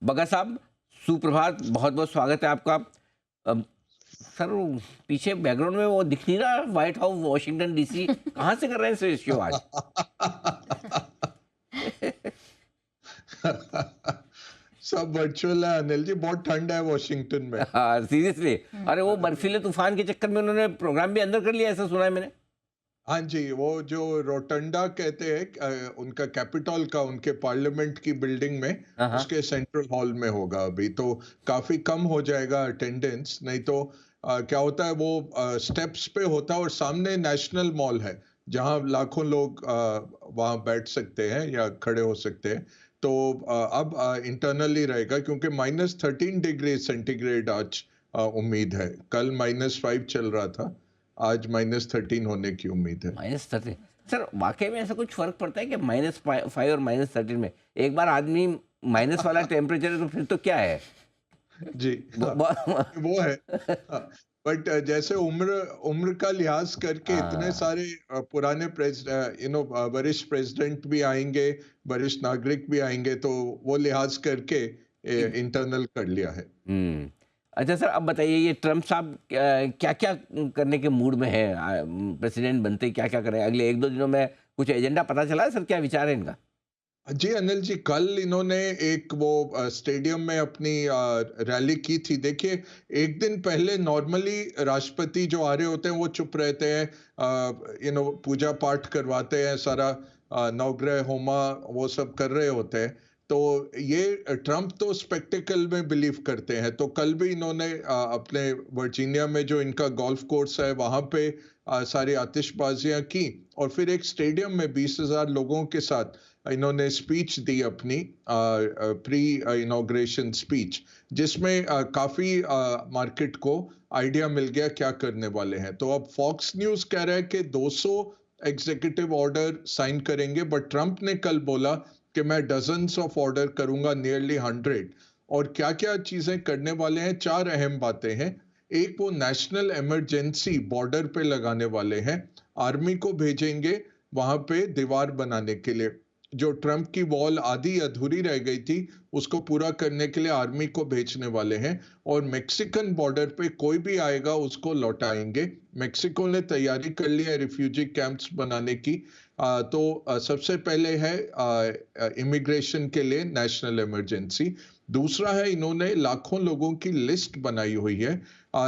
बगा साहब, सुप्रभात, बहुत-बहुत स्वागत है आपका। अब सर वो पीछे बैकग्राउंड में वो दिख नहीं रहा व्हाइट हाउस वॉशिंगटन डीसी, कहाँ से कर रहे हैं सर शो आज? सब वर्चुअल है अनिल जी, बहुत ठंड है वॉशिंगटन में। हाँ, सीरियसली। अरे वो हाँ जी। बर्फीले तूफान के चक्कर में उन्होंने प्रोग्राम भी अंदर कर लिया ऐसा सुना है मैंने। हाँ जी, वो जो रोटंडा कहते हैं उनका कैपिटॉल का, उनके पार्लियामेंट की बिल्डिंग में, हाँ, हाँ। उसके सेंट्रल हॉल में होगा अभी, तो काफी कम हो जाएगा अटेंडेंस। नहीं तो क्या होता है, वो स्टेप्स पे होता है और सामने नेशनल मॉल है जहां लाखों लोग वहां बैठ सकते हैं या खड़े हो सकते हैं। तो अब इंटरनली रहेगा क्योंकि -13 डिग्री सेंटीग्रेड आज उम्मीद है। कल -5 चल रहा था, आज -13 होने की उम्मीद है। -13। सर वाक़ई में ऐसा कुछ फ़र्क पड़ता है कि -5 और -13 में? एक बार आदमी माइनस वाला टेम्परेचर है तो फिर तो क्या है? जी, ब हाँ, ब वो है। हाँ, बट जैसे उम्र उम्र का लिहाज करके इतने हाँ। सारे पुराने वरिष्ठ प्रेसिडेंट भी आएँगे, वरिष्ठ नागरिक भी आएँगे, तो वो लिहाज करके एक इंटरनल कर लिया है। हुँ। अच्छा सर, अब बताइए ये ट्रम्प साहब क्या-क्या करने के मूड में हैं? प्रेसिडेंट बनते ही क्या-क्या करें? अगले 1-2 दिनों में कुछ एजेंडा पता चला है सर, क्या विचार है इनका? जी अनिल जी, कल इन्होंने एक वो स्टेडियम में अपनी रैली की थी। देखिए, एक दिन पहले नॉर्मली राष्ट्रपति जो आ रहे होते हैं वो चुप रहते हैं, पूजा पाठ करवाते हैं, सारा नवग्रह होमा वो सब कर रहे होते हैं। तो ये ट्रम्प तो स्पेक्टिकल में बिलीव करते हैं, तो कल भी इन्होंने अपने वर्जीनिया में जो इनका गोल्फ कोर्स है वहां पे सारी आतिशबाजियां की और फिर एक स्टेडियम में 20,000 लोगों के साथ इन्होंने स्पीच दी अपनी, प्री इनॉग्रेशन स्पीच, जिसमें काफी मार्केट को आइडिया मिल गया क्या करने वाले हैं। तो अब फॉक्स न्यूज कह रहा है कि 200 एग्जीक्यूटिव ऑर्डर साइन करेंगे, बट ट्रंप ने कल बोला कि मैं डजन्स ऑफ ऑर्डर करूंगा, नियरली 100। और क्या क्या चीजें करने वाले हैं, चार अहम बातें हैं। एक, वो नेशनल इमरजेंसी बॉर्डर पे लगाने वाले हैं, आर्मी को भेजेंगे वहां पे दीवार बनाने के लिए। जो ट्रंप की वॉल आधी अधूरी रह गई थी, उसको पूरा करने के लिए आर्मी को भेजने वाले हैं। और मेक्सिकन बॉर्डर पे कोई भी आएगा उसको लौटाएंगे। मेक्सिको ने तैयारी कर ली है रिफ्यूजी कैंप्स बनाने की। तो सबसे पहले है इमिग्रेशन के लिए नेशनल इमरजेंसी। दूसरा है, इन्होंने लाखों लोगों की लिस्ट बनाई हुई है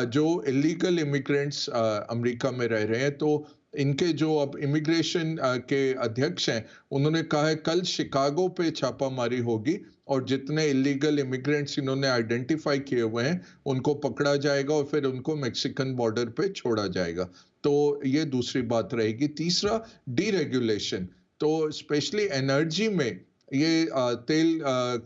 जो इलीगल इमिग्रेंट्स अमेरिका में रह रहे हैं। तो इनके जो अब इमिग्रेशन के अध्यक्ष हैं, उन्होंने कहा है कल शिकागो पे छापामारी होगी और जितने इलीगल इमिग्रेंट्स इन्होंने आइडेंटिफाई किए हुए हैं उनको पकड़ा जाएगा और फिर उनको मेक्सिकन बॉर्डर पे छोड़ा जाएगा। तो ये दूसरी बात रहेगी। तीसरा, डीरेगुलेशन। तो स्पेशली एनर्जी में ये तेल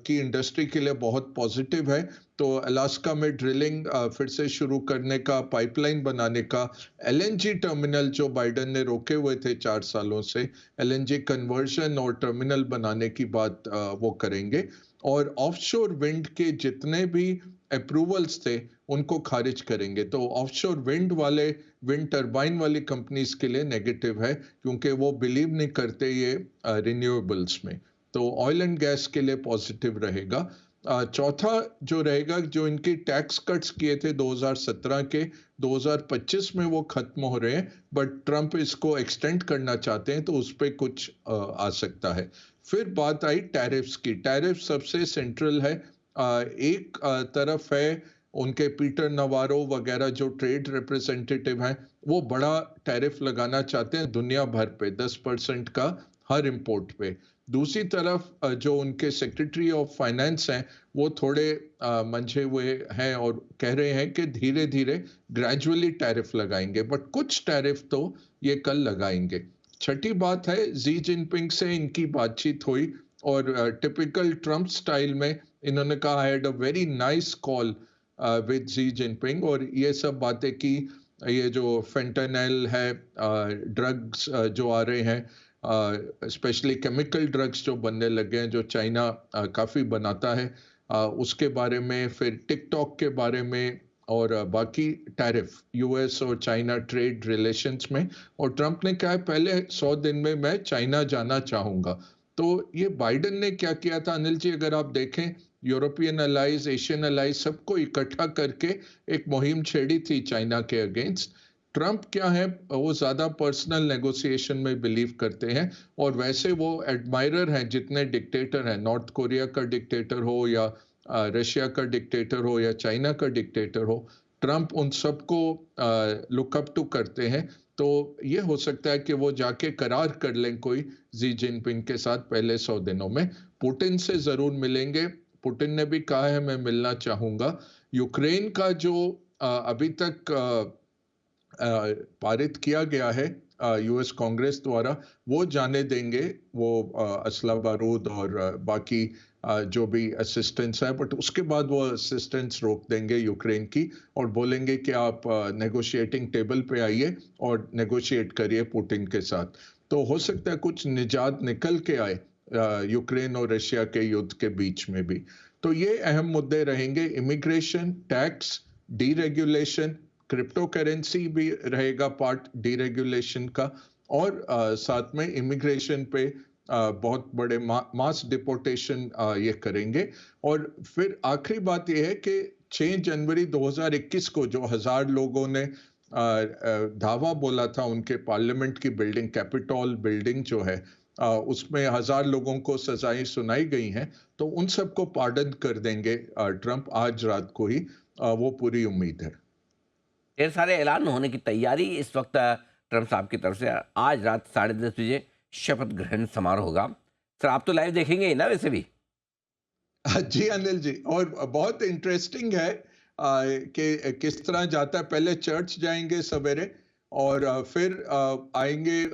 की इंडस्ट्री के लिए बहुत पॉजिटिव है। तो अलास्का में ड्रिलिंग फिर से शुरू करने का, पाइपलाइन बनाने का, एलएनजी टर्मिनल जो बाइडेन ने रोके हुए थे 4 सालों से, एलएनजी कन्वर्जन और टर्मिनल बनाने की बात वो करेंगे। और ऑफशोर विंड के जितने भी अप्रूवल्स थे उनको खारिज करेंगे। तो ऑफशोर विंड वाले, विंड टरबाइन वाली कंपनीज के लिए नेगेटिव है क्योंकि वो बिलीव नहीं करते ये रिन्यूएबल्स में। तो ऑयल एंड गैस के लिए पॉजिटिव रहेगा। चौथा जो रहेगा, जो इनकी टैक्स कट्स किए थे 2017 के, 2025 में वो खत्म हो रहे हैं, बट ट्रंप इसको एक्सटेंड करना चाहते हैं, तो उस पे कुछ आ सकता है। फिर बात आई टैरिफ्स की। टैरिफ सबसे सेंट्रल है। एक तरफ है उनके पीटर नवारो वगैरह जो ट्रेड रिप्रेजेंटेटिव हैं, वो बड़ा टैरिफ लगाना चाहते हैं दुनिया भर पे, 10% का हर इंपोर्ट पे। दूसरी तरफ जो उनके सेक्रेटरी ऑफ फाइनेंस हैं, वो थोड़े मंझे हुए हैं और कह रहे हैं कि धीरे धीरे ग्रेजुअली टैरिफ लगाएंगे, बट कुछ टैरिफ तो ये कल लगाएंगे। छठी बात है, जी जिनपिंग से इनकी बातचीत हुई और टिपिकल ट्रम्प स्टाइल में इन्होंने कहा, I had a very nice call with Xi Jinping, और ये सब बातें की। ये जो फेंटानिल है, ड्रग्स जो आ रहे हैं, स्पेशली केमिकल ड्रग्स जो बनने लगे हैं, जो चाइना काफ़ी बनाता है, उसके बारे में, फिर टिकटॉक के बारे में, और बाकी टैरिफ यूएस और चाइना ट्रेड रिलेशंस में। और ट्रंप ने कहा है पहले 100 दिन में मैं चाइना जाना चाहूंगा। तो ये बाइडेन ने क्या किया था अनिल जी, अगर आप देखें, यूरोपियन अलाइज, एशियन अलाइज सबको इकट्ठा करके एक मुहिम छेड़ी थी चाइना के अगेंस्ट। ट्रंप क्या है, वो ज़्यादा पर्सनल नेगोशिएशन में बिलीव करते हैं और वैसे वो एडमायरर हैं जितने डिक्टेटर हैं, नॉर्थ कोरिया का डिक्टेटर हो या रशिया का डिक्टेटर हो या चाइना का डिक्टेटर हो, ट्रंप उन सबको लुक अप टू करते हैं। तो ये हो सकता है कि वो जाके करार कर लें कोई जी जिनपिंग के साथ पहले 100 दिनों में। पुतिन से ज़रूर मिलेंगे, पुतिन ने भी कहा है मैं मिलना चाहूँगा। यूक्रेन का जो अभी तक पारित किया गया है यूएस कांग्रेस द्वारा, वो जाने देंगे, वो असला बारूद और बाकी जो भी असिस्टेंस है, बट उसके बाद वो असिस्टेंस रोक देंगे यूक्रेन की और बोलेंगे कि आप नेगोशिएटिंग टेबल पे आइए और नेगोशिएट करिए पुतिन के साथ। तो हो सकता है कुछ निजात निकल के आए यूक्रेन और रशिया के युद्ध के बीच में भी। तो ये अहम मुद्दे रहेंगे, immigration, tax, deregulation, crypto currency भी रहेगा पार्ट डीरेगुलेशन का, और साथ में इमिग्रेशन पे बहुत बड़े मास डिपोर्टेशन ये करेंगे। और फिर आखिरी बात ये है कि 6 जनवरी 2021 को जो 1000 लोगों ने धावा बोला था उनके पार्लियामेंट की बिल्डिंग, कैपिटॉल बिल्डिंग जो है, उसमें 1000 लोगों को सजाएं सुनाई गई हैं, तो उन सबको पार्डन कर देंगे ट्रंप आज रात को ही, वो पूरी उम्मीद है। ढेर सारे ऐलान होने की तैयारी इस वक्त ट्रम्प साहब की तरफ से। आज रात 10:30 बजे शपथ ग्रहण समारोह होगा। सर आप तो लाइव देखेंगे ही ना वैसे भी? जी अनिल जी, और बहुत इंटरेस्टिंग है कि किस तरह जाता है। पहले चर्च जाएंगे सवेरे और फिर आएंगे,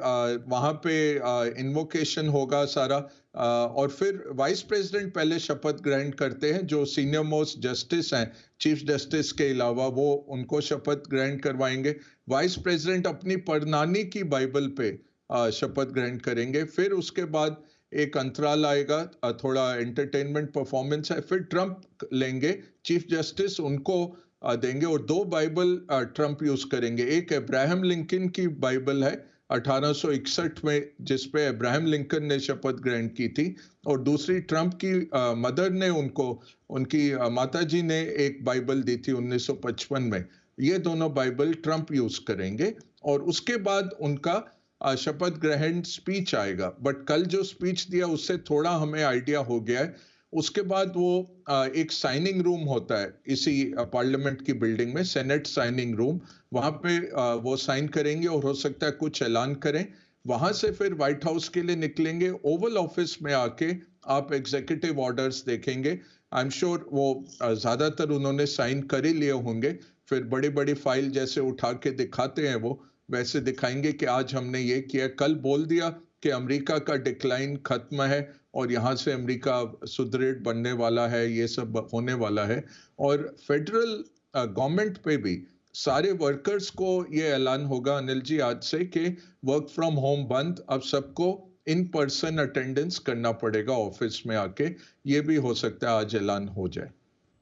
वहां पे इन्वोकेशन होगा सारा, और फिर वाइस प्रेसिडेंट पहले शपथ ग्रहण करते हैं, जो सीनियर मोस्ट जस्टिस हैं चीफ जस्टिस के अलावा, वो उनको शपथ ग्रहण करवाएंगे। वाइस प्रेसिडेंट अपनी परनानी की बाइबल पे शपथ ग्रहण करेंगे। फिर उसके बाद एक अंतराल आएगा, थोड़ा एंटरटेनमेंट परफॉर्मेंस है, फिर ट्रंप लेंगे, चीफ जस्टिस उनको देंगे, और 2 बाइबल ट्रंप यूज करेंगे। एक अब्राहम लिंकन की बाइबल है 1861 में, जिसपे अब्राहम लिंकन ने शपथ ग्रहण की थी, और दूसरी ट्रंप की मदर ने उनको, उनकी माता जी ने एक बाइबल दी थी 1955 में। ये दोनों बाइबल ट्रंप यूज करेंगे, और उसके बाद उनका शपथ ग्रहण स्पीच आएगा। बट कल जो स्पीच दिया उससे थोड़ा हमें आइडिया हो गया है। उसके बाद वो एक साइनिंग रूम होता है इसी पार्लियामेंट की बिल्डिंग में, सेनेट साइनिंग रूम, वहां पे वो साइन करेंगे और हो सकता है कुछ ऐलान करें। वहां से फिर व्हाइट हाउस के लिए निकलेंगे, ओवल ऑफिस में आके आप एग्जीक्यूटिव ऑर्डर्स देखेंगे। आई एम श्योर वो ज्यादातर उन्होंने साइन कर ही लिए होंगे। फिर बड़ी बड़ी फाइल जैसे उठा के दिखाते हैं वो, वैसे दिखाएंगे कि आज हमने ये किया। कल बोल दिया कि अमेरिका का डिक्लाइन खत्म है और यहाँ से अमेरिका सुदृढ़ बनने वाला है, ये सब होने वाला है। और फेडरल गवर्नमेंट पे भी सारे वर्कर्स को ये ऐलान होगा अनिल जी आज से कि वर्क फ्रॉम होम बंद, अब सबको इन पर्सन अटेंडेंस करना पड़ेगा ऑफिस में आके। ये भी हो सकता है आज ऐलान हो जाए।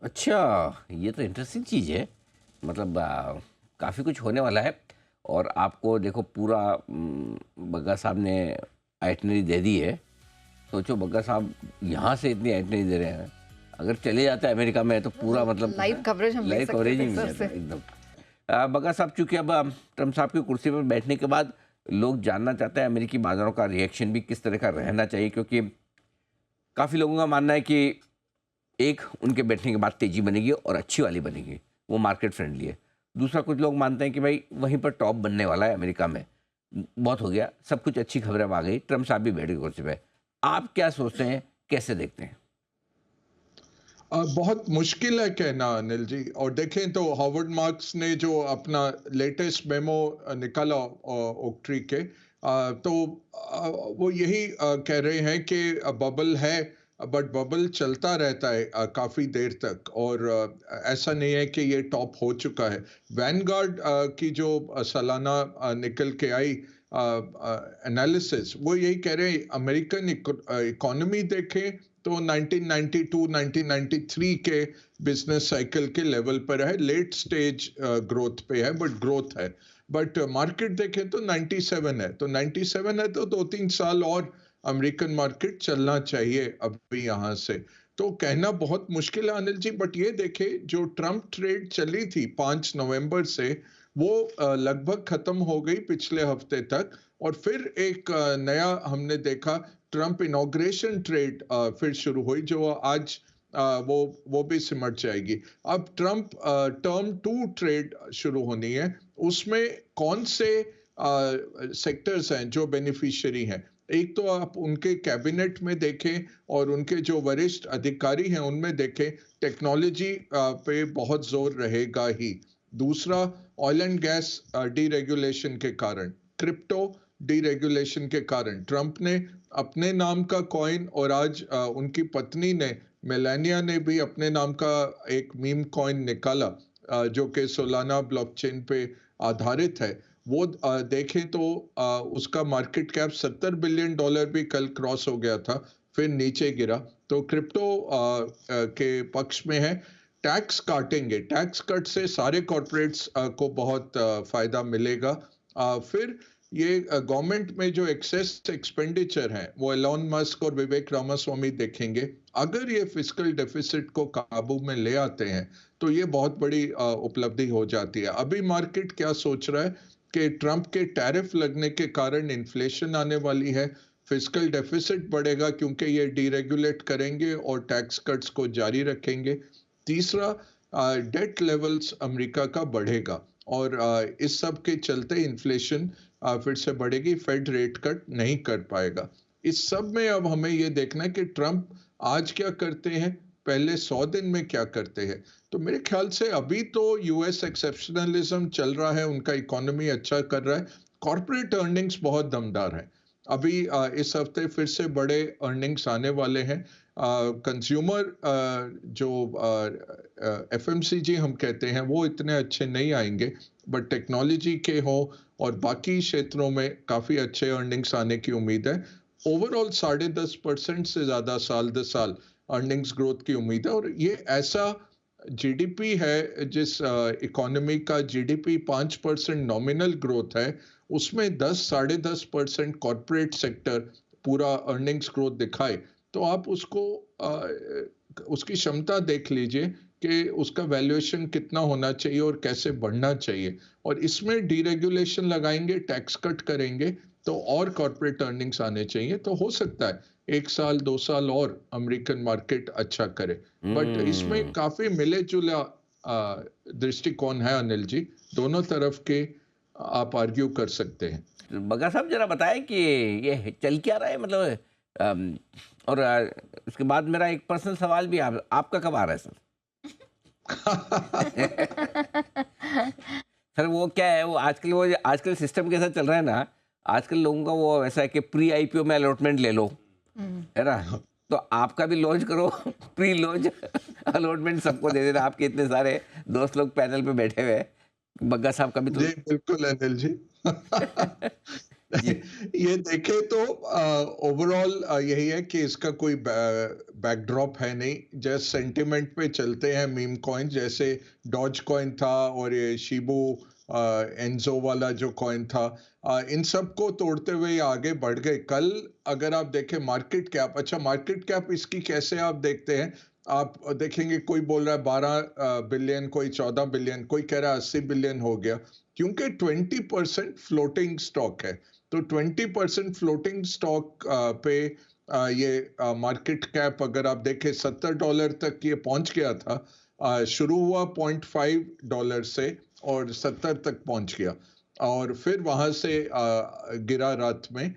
अच्छा, ये तो इंटरेस्टिंग चीज़ है। मतलब काफ़ी कुछ होने वाला है। और आपको देखो पूरा बग्गा साहब ने आइटनरी दे दी है। सोचो बग्गा साहब यहाँ से इतनी आइटनरी दे रहे हैं, अगर चले जाता है अमेरिका में तो पूरा मतलब लाइव कवरेज हम ले लाइव सकते कवरेज ही थे मिल सर जाता से। है एकदम। बग्गा साहब चूंकि अब ट्रम्प साहब की कुर्सी पर बैठने के बाद लोग जानना चाहते हैं अमेरिकी बाजारों का रिएक्शन भी किस तरह का रहना चाहिए, क्योंकि काफ़ी लोगों का मानना है कि एक उनके बैठने के बाद तेज़ी बनेगी और अच्छी वाली बनेगी, वो मार्केट फ्रेंडली है। दूसरा कुछ लोग मानते हैं कि भाई वहीं पर टॉप बनने वाला है अमेरिका में, बहुत हो गया, सब कुछ अच्छी खबरें आ गई, ट्रम्प साहब भी बैठ गए कुर्सी पे। आप क्या सोचते हैं, कैसे देखते हैं? बहुत मुश्किल है कहना अनिल जी। और देखें तो हार्वर्ड मार्क्स ने जो अपना लेटेस्ट मेमो निकाला ओक्ट्री के, तो वो यही कह रहे हैं कि बबल है, बट बबल चलता रहता है काफी देर तक, और ऐसा नहीं है कि ये टॉप हो चुका है। वैनगार्ड की जो सालाना निकल के आई एनालिसिस, वो यही कह रहे हैं अमेरिकन इकोनॉमी देखें तो 1992-1993 के बिजनेस साइकिल के लेवल पर है, लेट स्टेज ग्रोथ पे है, बट ग्रोथ है। बट मार्केट देखें तो 97 है, तो 97 है तो 2-3 साल और अमेरिकन मार्केट चलना चाहिए अभी यहाँ से। तो कहना बहुत मुश्किल है अनिल जी, बट ये देखिए जो ट्रम्प ट्रेड चली थी 5 नवंबर से, वो लगभग खत्म हो गई पिछले हफ्ते तक, और फिर एक नया हमने देखा ट्रम्प इनॉग्रेशन ट्रेड फिर शुरू हुई, जो आज वो भी सिमट जाएगी। अब ट्रम्प टर्म 2 ट्रेड शुरू होनी है, उसमें कौन से सेक्टर्स हैं जो बेनिफिशियरी हैं। एक तो आप उनके कैबिनेट में देखें और उनके जो वरिष्ठ अधिकारी हैं उनमें देखें, टेक्नोलॉजी पे बहुत जोर रहेगा ही। दूसरा, ऑयल एंड गैस डीरेगुलेशन के कारण, क्रिप्टो डीरेगुलेशन के कारण ट्रंप ने अपने नाम का कॉइन, और आज उनकी पत्नी ने, मेलानिया ने भी अपने नाम का एक मीम कॉइन निकाला, जो कि सोलाना ब्लॉकचेन पे आधारित है। वो देखें तो उसका मार्केट कैप $70 बिलियन भी कल क्रॉस हो गया था, फिर नीचे गिरा। तो क्रिप्टो के पक्ष में है। टैक्स काटेंगे, टैक्स कट से सारे कॉर्पोरेट्स को बहुत फायदा मिलेगा। फिर ये गवर्नमेंट में जो एक्सेस एक्सपेंडिचर है वो एलोन मस्क और विवेक रामास्वामी देखेंगे। अगर ये फिस्कल डेफिसिट को काबू में ले आते हैं तो ये बहुत बड़ी उपलब्धि हो जाती है। अभी मार्केट क्या सोच रहा है कि ट्रंप के टैरिफ लगने के कारण इन्फ्लेशन आने वाली है, फिस्कल डेफिसिट बढ़ेगा क्योंकि ये डीरेगुलेट करेंगे और टैक्स कट्स को जारी रखेंगे। तीसरा, डेट लेवल्स अमेरिका का बढ़ेगा, और इस सब के चलते इन्फ्लेशन फिर से बढ़ेगी, फेड रेट कट नहीं कर पाएगा। इस सब में अब हमें ये देखना है कि ट्रंप आज क्या करते हैं, पहले 100 दिन में क्या करते हैं। तो मेरे ख्याल से अभी तो यूएस एक्सेप्शनलिज्म चल रहा है, उनका इकोनॉमी अच्छा कर रहा है, कॉर्पोरेट अर्निंग्स बहुत दमदार है। अभी इस हफ्ते फिर से बड़े अर्निंग्स आने वाले हैं। कंज्यूमर जो एफएमसीजी हम कहते हैं वो इतने अच्छे नहीं आएंगे, बट टेक्नोलॉजी के हो और बाकी क्षेत्रों में काफी अच्छे अर्निंग्स आने की उम्मीद है। ओवरऑल 10.5% से ज्यादा साल दर साल अर्निंग्स ग्रोथ की उम्मीद है, और ये ऐसा जीडीपी है जिस इकोनॉमी का जीडीपी 5% नॉमिनल ग्रोथ है, उसमें 10-10.5% कॉर्पोरेट सेक्टर पूरा अर्निंग्स ग्रोथ दिखाए, तो आप उसको उसकी क्षमता देख लीजिए कि उसका वैल्यूएशन कितना होना चाहिए और कैसे बढ़ना चाहिए। और इसमें डीरेगुलेशन लगाएंगे, टैक्स कट करेंगे, तो और कॉर्पोरेट अर्निंग्स आने चाहिए, तो हो सकता है 1 साल 2 साल और अमेरिकन मार्केट अच्छा करे। बट इसमें हम्म। काफी मिले जुला दृष्टिकोण है अनिल जी, दोनों तरफ के आप आर्ग्यू कर सकते हैं। तो बगा साहब जरा बताएं कि ये चल क्या रहा है, मतलब और उसके बाद मेरा एक पर्सनल सवाल भी आपका कब आ रहा है सर? सर वो क्या है, वो आजकल सिस्टम कैसा चल रहा है ना, आजकल लोगों का वो ऐसा है कि प्री आईपीओ में अलॉटमेंट ले लो, है ना? तो आपका भी लॉन्च करो, प्री लॉन्च अलॉटमेंट सबको दे देना। आपके इतने सारे दोस्त लोग पैनल पे बैठे हुए हैं, बग्गा साहब का भी तो जी बिल्कुल अनिल जी। जी। ये देखें तो ओवरऑल यही है कि इसका कोई बैकड्रॉप है नहीं, जस्ट सेंटिमेंट पे चलते हैं मीम कॉइन, जैसे डॉज कॉइन था और ये शिबू एंजो वाला जो कॉइन था, इन सबको तोड़ते हुए ये आगे बढ़ गए। कल अगर आप देखें मार्केट कैप, अच्छा मार्केट कैप इसकी कैसे आप देखते हैं, आप देखेंगे कोई बोल रहा है 12 बिलियन, कोई 14 बिलियन, कोई कह रहा है 80 बिलियन हो गया, क्योंकि 20% फ्लोटिंग स्टॉक है। तो 20% फ्लोटिंग स्टॉक पे ये मार्केट कैप अगर आप देखें $70 तक ये पहुंच गया था, शुरू हुआ $0.5 से और 70 तक पहुंच गया, और फिर वहां से गिरा रात में,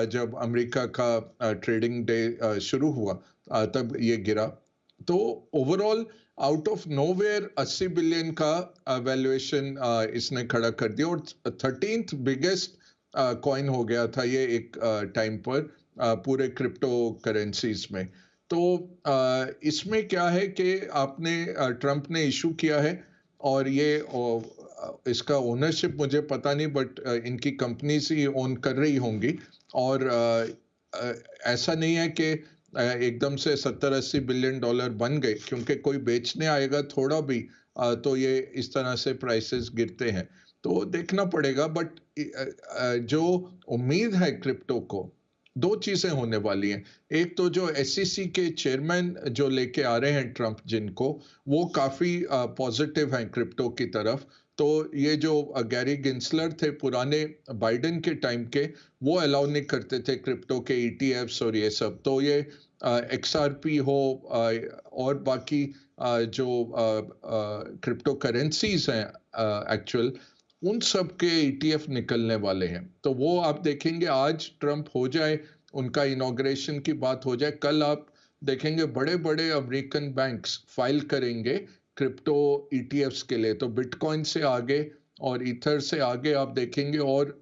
जब अमेरिका का ट्रेडिंग डे शुरू हुआ, तब ये गिरा। तो overall out of nowhere 80 billion का वैल्यूएशन इसने खड़ा कर दिया, और 13th बिगेस्ट कॉइन हो गया था ये एक टाइम पर पूरे क्रिप्टो करेंसीज में। तो इसमें क्या है कि आपने ट्रंप ने इशू किया है, और ये इसका ओनरशिप मुझे पता नहीं, बट इनकी कंपनीज ही ओन कर रही होंगी, और ऐसा नहीं है कि एकदम से $70-80 बिलियन बन गए, क्योंकि कोई बेचने आएगा थोड़ा भी तो ये इस तरह से प्राइसेस गिरते हैं, तो देखना पड़ेगा। बट जो उम्मीद है क्रिप्टो को, दो चीजें होने वाली हैं। एक तो जो एसईसी के चेयरमैन जो लेके आ रहे हैं ट्रंप जिनको, वो काफी पॉजिटिव हैं क्रिप्टो की तरफ। तो ये जो गैरी गिंसलर थे पुराने बाइडेन के टाइम के, वो अलाउ नहीं करते थे क्रिप्टो के ईटीएफ्स और ये सब। तो ये एक्सआरपी हो और बाकी जो क्रिप्टो करेंसीज हैं एक्चुअल, उन सब के ईटीएफ निकलने वाले हैं। तो वो आप देखेंगे आज ट्रंप हो जाए, उनका इनॉग्रेशन की बात हो जाए, कल आप देखेंगे बड़े-बड़े अमेरिकन बैंक्स फाइल करेंगे क्रिप्टो ईटीएफ्स के लिए। तो बिटकॉइन से आगे और ईथर से आगे आप देखेंगे और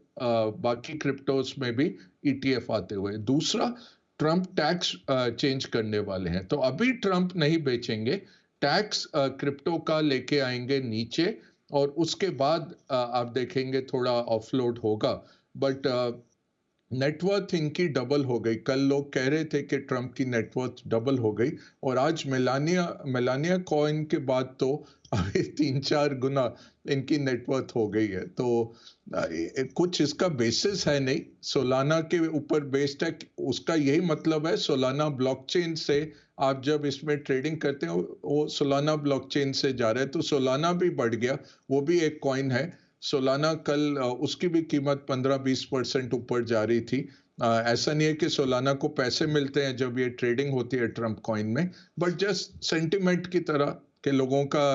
बाकी क्रिप्टोस में भी ईटीएफ आते हुए। दूसरा, ट्रंप टैक्स चेंज करने वाले हैं। तो अभी ट्रंप नहीं बेचेंगे, टैक्स क्रिप्टो का लेके आएंगे नीचे और उसके बाद आप देखेंगे थोड़ा ऑफलोड होगा। बट नेटवर्थ इनकी डबल हो गई। कल लोग कह रहे थे कि ट्रंप की नेटवर्थ डबल हो गई और आज मेलानिया मेलानिया कॉइन के बाद तो अभी 3-4 गुना इनकी नेटवर्थ हो गई है। तो कुछ इसका बेसिस है नहीं, सोलाना के ऊपर बेस्ड है। उसका यही मतलब है, सोलाना ब्लॉकचेन से आप जब इसमें ट्रेडिंग करते हो, वो सोलाना ब्लॉकचेन से जा रहा है, तो सोलाना भी बढ़ गया। वो भी एक कॉइन है। सोलाना कल उसकी भी कीमत 15-20% ऊपर जा रही थी। ऐसा नहीं है कि सोलाना को पैसे मिलते हैं जब ये ट्रेडिंग होती है ट्रंप कॉइन में, बट जस्ट सेंटिमेंट की तरह के लोगों का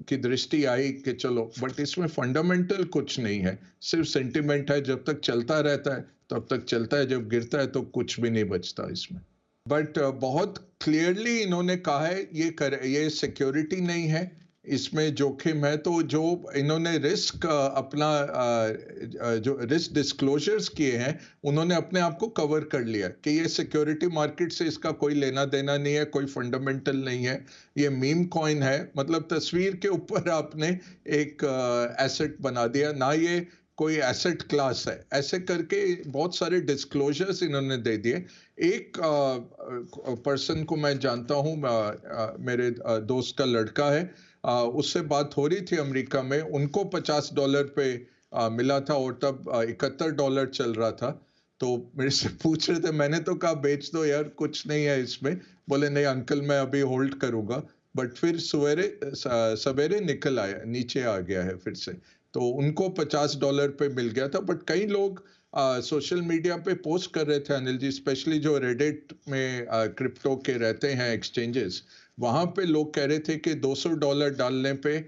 की दृष्टि आई कि चलो, बट इसमें फंडामेंटल कुछ नहीं है, सिर्फ सेंटिमेंट है। जब तक चलता रहता है तब तक चलता है, जब गिरता है तो कुछ भी नहीं बचता इसमें। बट बहुत क्लियरली इन्होंने कहा है ये सिक्योरिटी नहीं है, इसमें जोखिम है। तो जो इन्होंने रिस्क अपना जो रिस्क डिस्क्लोजर्स किए हैं, उन्होंने अपने आप को कवर कर लिया कि ये सिक्योरिटी मार्केट से इसका कोई लेना देना नहीं है, कोई फंडामेंटल नहीं है, ये मीम कॉइन है। मतलब तस्वीर के ऊपर आपने एक एसेट बना दिया, ना ये कोई एसेट क्लास है। ऐसे करके बहुत सारे डिस्क्लोजर्स इन्होंने दे दिए। एक पर्सन को मैं जानता हूं, मेरे दोस्त का लड़का है, उससे बात हो रही थी अमेरिका में, उनको $50 पे मिला था और तब $71 चल रहा था। तो मेरे से पूछ रहे थे, मैंने तो कहा बेच दो यार, कुछ नहीं है इसमें। बोले नहीं अंकल, मैं अभी होल्ड करूंगा। बट फिर सवेरे निकल आया, नीचे आ गया है फिर से। तो उनको $50 पे मिल गया था। बट कई लोग सोशल मीडिया पे पोस्ट कर रहे थे अनिल जी, स्पेशली जो रेडिट में क्रिप्टो के रहते हैं एक्सचेंजेस, वहां पे लोग कह रहे थे कि $200 डालने पे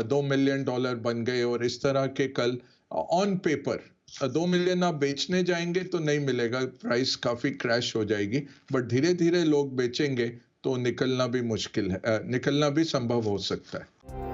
$2 मिलियन बन गए और इस तरह के। कल ऑन पेपर 2 मिलियन आप बेचने जाएंगे तो नहीं मिलेगा, प्राइस काफी क्रैश हो जाएगी। बट धीरे धीरे लोग बेचेंगे तो निकलना भी मुश्किल है, निकलना भी संभव हो सकता है।